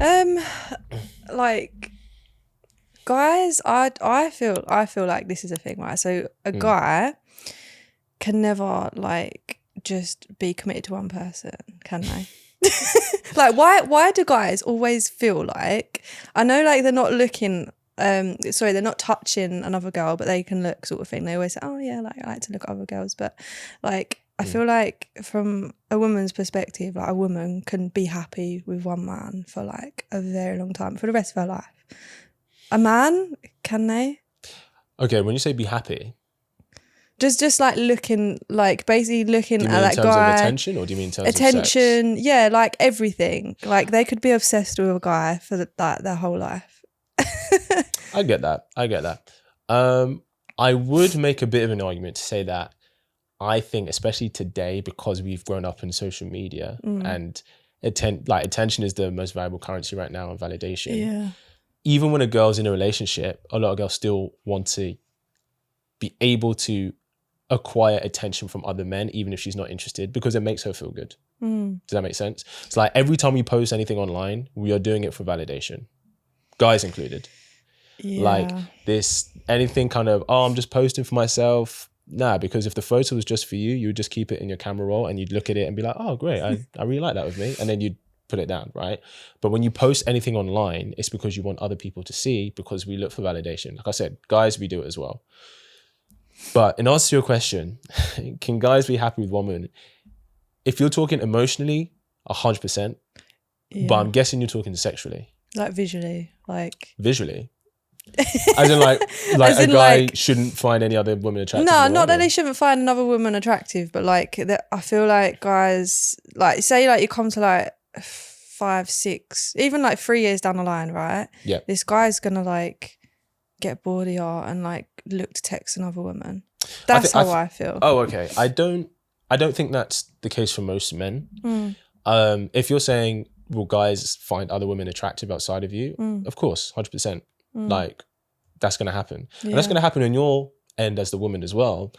Um, like guys, I feel like this is a thing, right? So a guy can never like just be committed to one person, can they? Like why do guys always feel like, I know like they're not looking they're not touching another girl, but they can look, sort of thing. They always say, oh yeah, like I like to look at other girls, but like I feel like from a woman's perspective, like a woman can be happy with one man for like a very long time, for the rest of her life. A man, can they? Okay, when you say be happy, Just like looking, like basically looking do you at mean in that terms guy. of attention, or do you mean in terms of Attention, sex? yeah, like everything. Like they could be obsessed with a guy for their whole life. I get that. I would make a bit of an argument to say that I think, especially today, because we've grown up in social media and attention is the most valuable currency right now, and validation. Yeah. Even when a girl's in a relationship, a lot of girls still want to be able to acquire attention from other men, even if she's not interested, because it makes her feel good. Does that make sense? It's like every time we post anything online, we are doing it for validation, guys included. Yeah. Like this, anything kind of, oh, I'm just posting for myself. Nah, because if the photo was just for you, you would just keep it in your camera roll and you'd look at it and be like, oh, great, I really like that with me. And then you'd put it down, right? But when you post anything online, it's because you want other people to see, because we look for validation. Like I said, guys, we do it as well. But in answer to your question, can guys be happy with one woman? If you're talking emotionally, 100%. Yeah. But I'm guessing you're talking sexually. Like visually, like... Visually? As in like As in a guy like, shouldn't find any other woman attractive? no, not that they shouldn't find another woman attractive, but like that, I feel like guys, like say like you come to like 5, 6, even like 3 years down the line, right? Yeah. This guy's gonna like get bored of you and like look to text another woman. That's how I feel. Oh, okay. I don't think that's the case for most men. If you're saying, will guys find other women attractive outside of you? Of course, 100%. Like that's going to happen. Yeah. And that's going to happen on your end as the woman as well.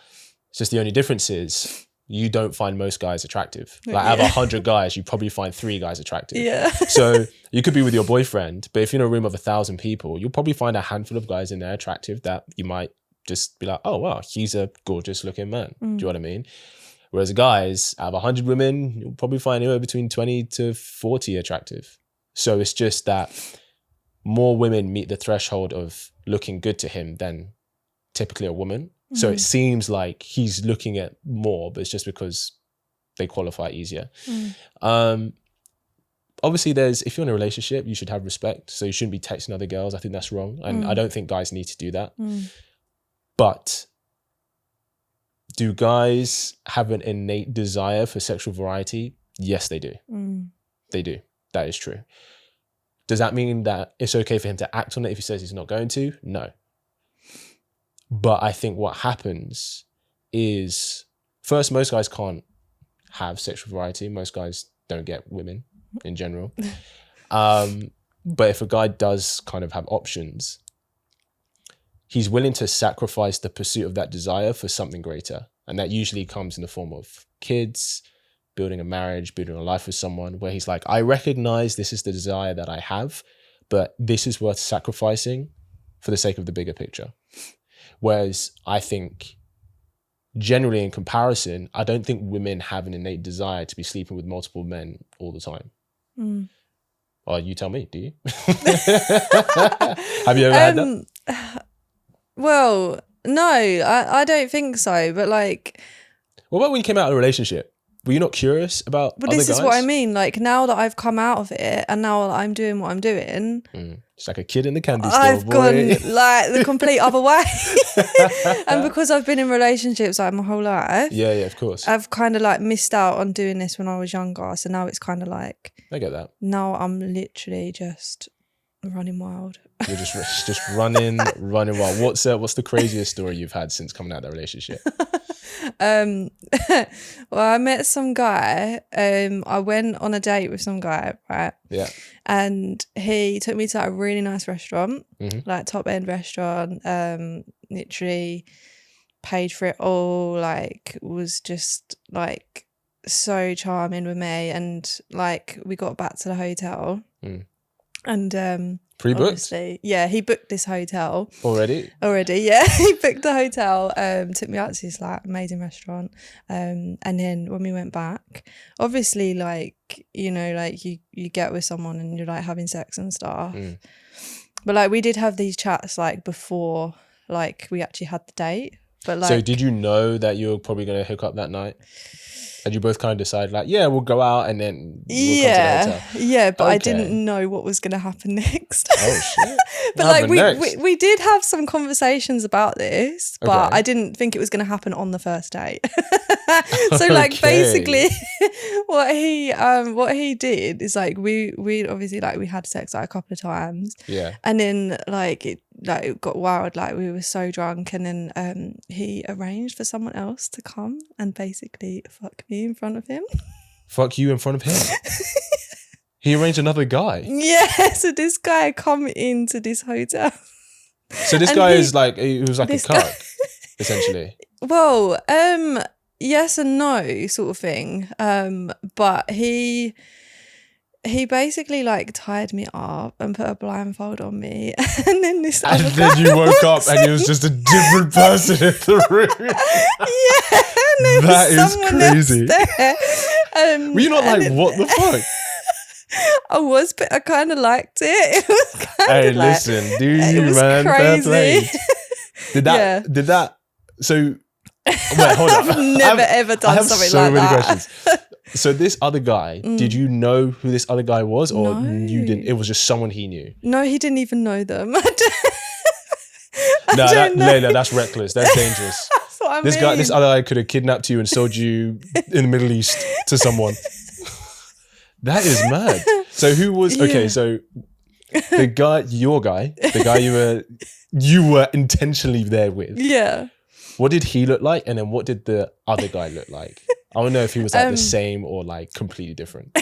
It's just the only difference is you don't find most guys attractive. Like out of 100 guys, you probably find 3 guys attractive. Yeah. So you could be with your boyfriend, but if you're in a room of 1,000 people, you'll probably find a handful of guys in there attractive that you might just be like, oh wow, he's a gorgeous looking man. Do you know what I mean? Whereas guys, out of 100 women, you'll probably find anywhere between 20 to 40 attractive. So it's just that more women meet the threshold of looking good to him than typically a woman. So it seems like he's looking at more, but it's just because they qualify easier. Obviously, if you're in a relationship, you should have respect. So you shouldn't be texting other girls. I think that's wrong. And I don't think guys need to do that. But do guys have an innate desire for sexual variety? Yes, they do. They do. That is true. Does that mean that it's okay for him to act on it if he says he's not going to? No. But I think what happens is, first, most guys can't have sexual variety. Most guys don't get women in general. But if a guy does kind of have options, he's willing to sacrifice the pursuit of that desire for something greater. And that usually comes in the form of kids, building a marriage, building a life with someone, where he's like, I recognize this is the desire that I have, but this is worth sacrificing for the sake of the bigger picture. Whereas I think generally in comparison, I don't think women have an innate desire to be sleeping with multiple men all the time. Well, you tell me, do you? Have you ever had that? Well, no, I don't think so. But like, what about when you came out of a relationship? Were you not curious about other guys? This is what I mean. Like now that I've come out of it and now that I'm doing what I'm doing, it's like a kid in the candy store. I've gone like the complete other way. And because I've been in relationships like my whole life, yeah, of course, I've kind of like missed out on doing this when I was younger. So now it's kind of like, I get that. Now I'm literally just running wild. You're just running wild. What's the craziest story you've had since coming out of that relationship? Well, I met some guy. I went on a date with some guy, right? Yeah. And he took me to like, a really nice restaurant, like top end restaurant. Literally paid for it all. Like was just like so charming with me. And like we got back to the hotel. And Pre-booked obviously, yeah, he booked this hotel already. Yeah, he booked the hotel. Took me out to this like amazing restaurant. And then when we went back, obviously, like, you know, like you get with someone and you're like having sex and stuff. But like we did have these chats like before, like we actually had the date. But like, So did you know that you were probably going to hook up that night? And you both kind of decided like, yeah, we'll go out and then we'll come to the hotel. Yeah, but I Okay. didn't know what was going to happen next. Oh shit! But like we did have some conversations about this, but Okay. I didn't think it was going to happen on the first date. So like basically what he did is like we obviously like we had sex like a couple of times. Yeah. And then it got wild, like we were so drunk, and then he arranged for someone else to come and basically fuck me in front of him. Fuck you in front of him. He arranged another guy. Yeah, so this guy come into this hotel. So this guy is like, he was like a cuck, essentially. Well, yes and no sort of thing. But he basically like tied me up and put a blindfold on me, and then this And other then guy you woke up and he was just a different person in the room. Yeah, and there That was is someone else crazy. there. Were you not like, what the fuck? I was, but I kind of liked it. It was kind Hey, of like, listen, do it you, was man? Fair play. crazy. Did that, so, wait, hold on. I've never ever done something like that. Questions. So this other guy, did you know who this other guy was, or No. you didn't? It was just someone he knew. No, he didn't even know them. Layla, that's reckless. That's dangerous. That's what I This mean. this other guy could have kidnapped you and sold you in the Middle East to someone. That is mad. So who was okay? Yeah. So the guy, the guy you were intentionally there with. Yeah. What did he look like, and then what did the other guy look like? I want to know if he was like the same or like completely different.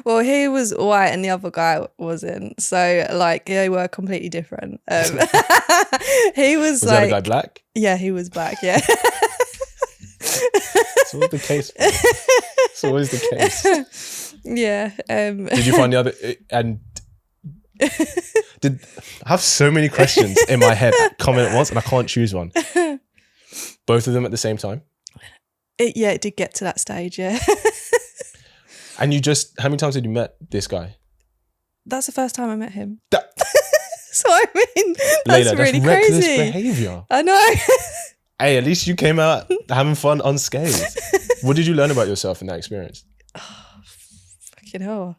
Well, he was white and the other guy wasn't. So like they were completely different. He was Was like, the other guy black? yeah, he was black. Yeah. It's always the case. It's always the case. Yeah. Did you find the other? And I have so many questions in my head coming at once, and I can't choose one. Both of them at the same time. It did get to that stage. Yeah. And how many times had you met this guy? That's the first time I met him. That, So I mean, that's Layla, really that's reckless crazy. behavior. I know. Hey, at least you came out having fun unscathed. What did you learn about yourself in that experience? Fucking hell.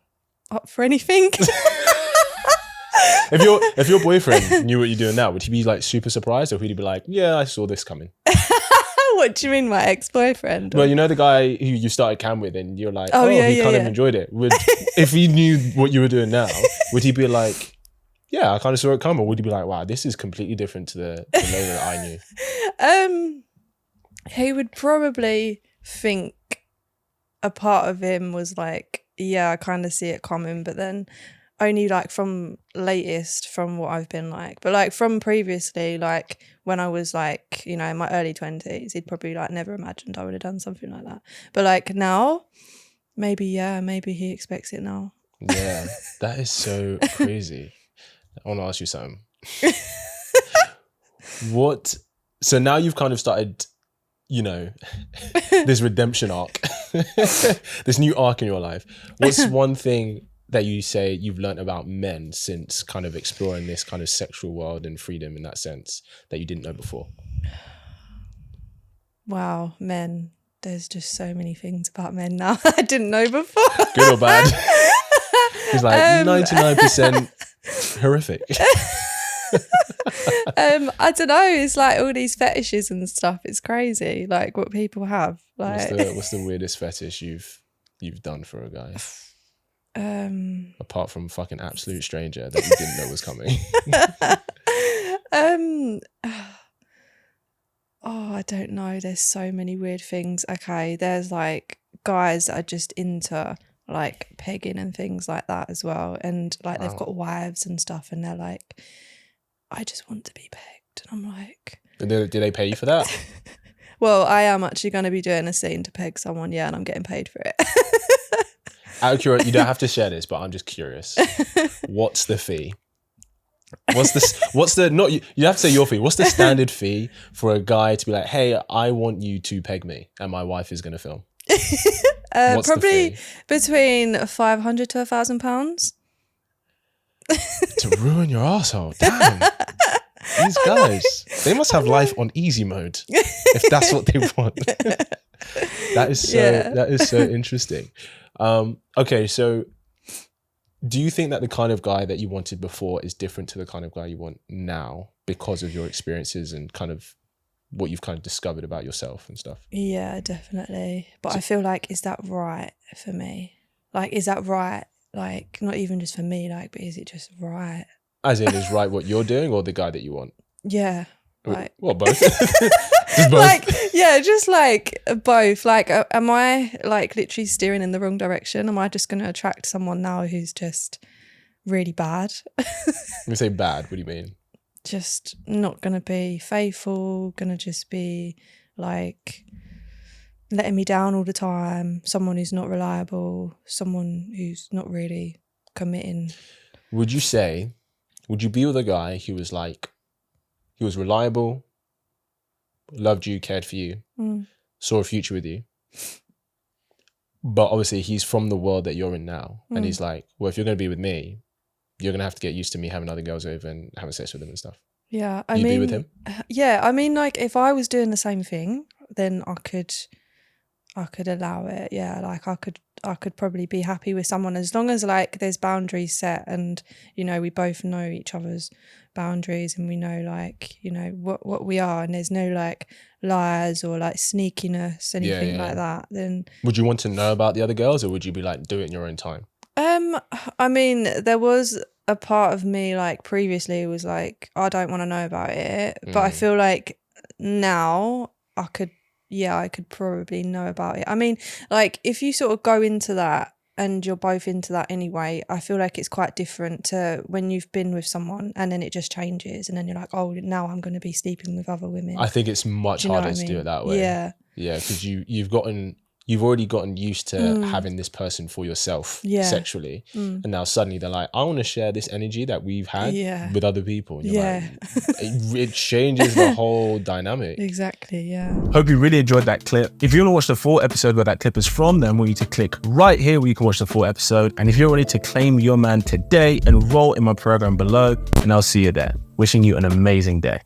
Up for anything? If your boyfriend knew what you're doing now, would he be like super surprised, or would he be like, yeah, I saw this coming? What do you mean, my ex-boyfriend? Well, you know the guy who you started cam with, and you're like, oh, yeah, he kind of yeah. enjoyed it. If he knew what you were doing now, would he be like, yeah, I kind of saw it come, or would he be like, wow, this is completely different to the Layla that I knew? He would probably think a part of him was like, yeah, I kind of see it coming, but then only like from what I've been like. But like from previously, like when I was like, you know, in my early 20s, he'd probably like never imagined I would have done something like that. But like now, maybe he expects it now. Yeah, that is so crazy. I want to ask you something. So now you've kind of started, you know, this redemption arc, this new arc in your life. What's one thing that you say you've learned about men since kind of exploring this kind of sexual world and freedom in that sense that you didn't know before? Wow, men. There's just so many things about men now I didn't know before. Good or bad? It's like 99% horrific. I don't know. It's like all these fetishes and stuff. It's crazy, like what people have. Like, What's the weirdest fetish you've done for a guy? Apart from fucking absolute stranger that you didn't know was coming. I don't know. There's so many weird things. Okay, there's like guys that are just into like pegging and things like that as well, and like they've got wives and stuff, and they're like, I just want to be pegged, and I'm like, Did they pay you for that? well, I am actually going to be doing a scene to peg someone, yeah, and I'm getting paid for it. Out of curiosity, you don't have to share this, but I'm just curious. What's the fee? What's the not you have to say your fee. What's the standard fee for a guy to be like, hey, I want you to peg me and my wife is gonna film? Probably between £500 to £1,000. To ruin your asshole. Damn. These guys, they must have life on easy mode if that's what they want. That is so interesting. Okay, so do you think that the kind of guy that you wanted before is different to the kind of guy you want now because of your experiences and kind of what you've kind of discovered about yourself and stuff? Yeah, definitely. But I feel like, is that right for me? Like, is that right? Like, not even just for me, like, but is it just right? As in, is right what you're doing or the guy that you want? Yeah. Like, well, both. Just both. Like, yeah, just like both. Like, am I like literally steering in the wrong direction? Am I just going to attract someone now who's just really bad? When you say bad, what do you mean? Just not going to be faithful, going to just be like letting me down all the time, someone who's not reliable, someone who's not really committing. Would you be with a guy who was like, he was reliable, loved you, cared for you, saw a future with you, but obviously he's from the world that you're in now, and he's like, well, if you're going to be with me, you're going to have to get used to me having other girls over and having sex with them and stuff. Yeah, I mean, be with him? Yeah, I mean, like, if I was doing the same thing, then I could allow it. Yeah, like I could probably be happy with someone as long as like there's boundaries set and, you know, we both know each other's boundaries and we know like, you know, what we are, and there's no like lies or like sneakiness, anything like that. Then would you want to know about the other girls, or would you be like, do it in your own time? I mean, there was a part of me like previously was like, I don't want to know about it, but I feel like now I could probably know about it. I mean, like if you sort of go into that and you're both into that anyway, I feel like it's quite different to when you've been with someone and then it just changes and then you're like, oh, now I'm going to be sleeping with other women. I think it's much harder to do it that way. Yeah. Yeah, because you've already gotten used to having this person for yourself sexually, and now suddenly they're like, I want to share this energy that we've had with other people. And you're like, it changes the whole dynamic. Exactly, yeah. Hope you really enjoyed that clip. If you want to watch the full episode where that clip is from, then I want you to click right here where you can watch the full episode. And if you're ready to claim your man today, enroll in my program below, and I'll see you there. Wishing you an amazing day.